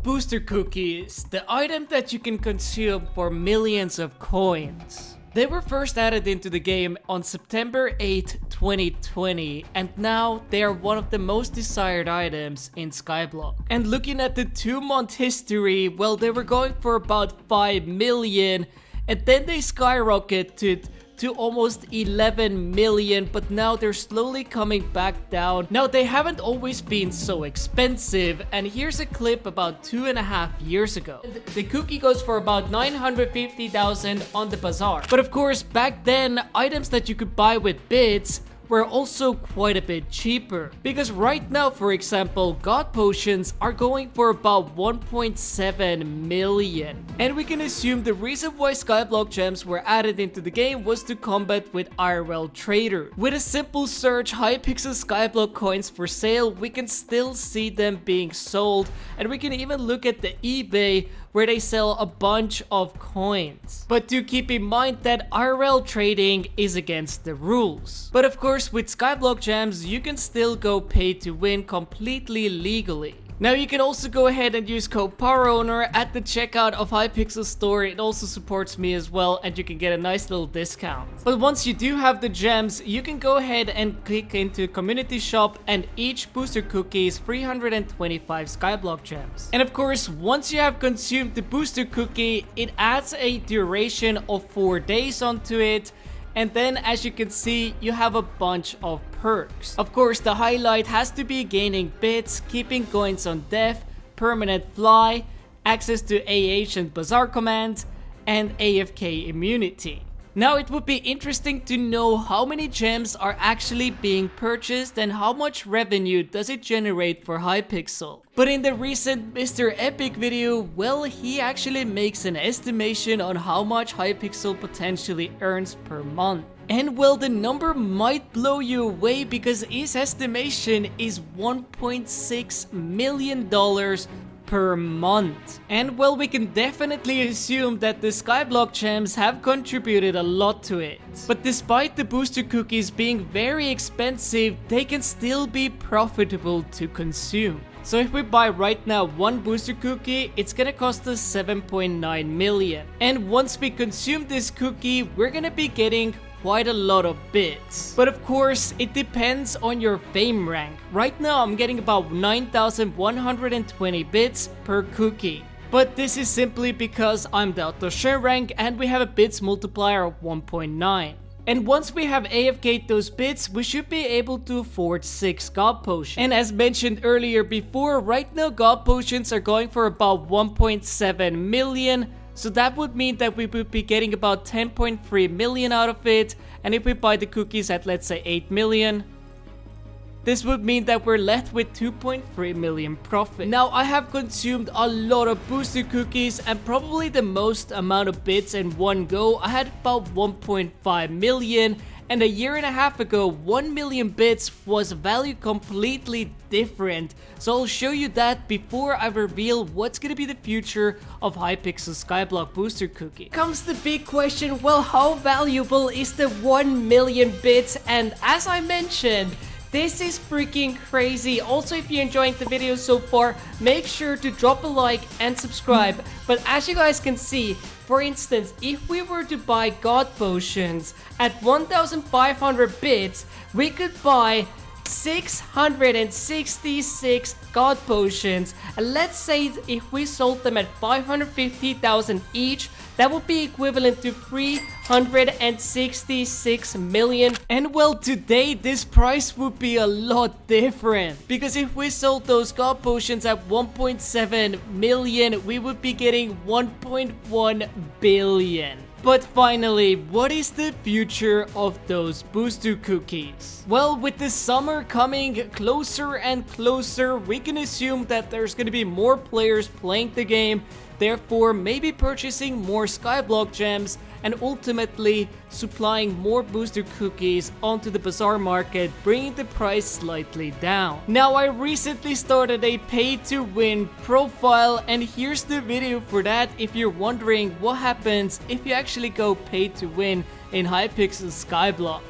Booster cookies, the item that you can consume for millions of coins. They were first added into the game on September 8, 2020, and now they are one of the most desired items in Skyblock. And looking at the 2-month history, well, they were going for about 5 million, and then they skyrocketed to almost 11 million, but now they're slowly coming back down. Now, they haven't always been so expensive, and here's a clip about 2.5 years ago. The cookie goes for about 950,000 on the bazaar. But of course, back then, items that you could buy with bits were also quite a bit cheaper. Because right now, for example, God Potions are going for about 1.7 million. And we can assume the reason why Skyblock gems were added into the game was to combat with IRL trader. With a simple search, Hypixel Skyblock coins for sale, we can still see them being sold. And we can even look at the eBay where they sell a bunch of coins. But do keep in mind that IRL trading is against the rules. But of course, with Skyblock gems, you can still go pay to win completely legally. Now, you can also go ahead and use code PowerOwner at the checkout of Hypixel store. It also supports me as well, and you can get a nice little discount. But once you do have the gems, you can go ahead and click into community shop, and each booster cookie is 325 Skyblock gems. And of course, once you have consumed the booster cookie, it adds a duration of 4 days onto it. And then, as you can see, you have a bunch of perks. Of course, the highlight has to be gaining bits, keeping coins on death, permanent fly, access to AH and bazaar command, and AFK immunity. Now, it would be interesting to know how many gems are actually being purchased and how much revenue does it generate for Hypixel. But in the recent Mr. Epic video, well, he actually makes an estimation on how much Hypixel potentially earns per month. And well, the number might blow you away because his estimation is $1.6 million per month. And well, we can definitely assume that the Skyblock gems have contributed a lot to it. But despite the booster cookies being very expensive, they can still be profitable to consume. So if we buy right now one booster cookie, it's gonna cost us 7.9 million. And once we consume this cookie, we're gonna be getting quite a lot of bits. But of course, it depends on your fame rank. Right now, I'm getting about 9,120 bits per cookie. But this is simply because I'm the Auto-Share rank and we have a bits multiplier of 1.9. And once we have AFK'd those bits, we should be able to afford 6 God Potions. And as mentioned earlier before, right now God Potions are going for about 1.7 million. So that would mean that we would be getting about 10.3 million out of it. And if we buy the cookies at, let's say, 8 million, this would mean that we're left with 2.3 million profit. Now, I have consumed a lot of booster cookies and probably the most amount of bits in one go. I had about 1.5 million. And a year and a half ago, 1 million bits was valued completely different. So I'll show you that before I reveal what's gonna be the future of Hypixel Skyblock booster cookie. Comes the big question, well, how valuable is the 1 million bits? And as I mentioned, this is freaking crazy. Also, if you're enjoying the video so far, make sure to drop a like and subscribe. But as you guys can see, for instance, if we were to buy God Potions at 1,500 bits, we could buy 666 God Potions. And let's say if we sold them at 550,000 each, that would be equivalent to 366 million. And well, today this price would be a lot different. Because if we sold those God Potions at 1.7 million, we would be getting 1.1 billion. But finally, what is the future of those booster cookies? Well, with the summer coming closer and closer, we can assume that there's gonna be more players playing the game, therefore maybe purchasing more Skyblock gems and ultimately supplying more booster cookies onto the bazaar market, bringing the price slightly down. Now, I recently started a pay-to-win profile, and here's the video for that if you're wondering what happens if you actually go pay-to-win in Hypixel Skyblock.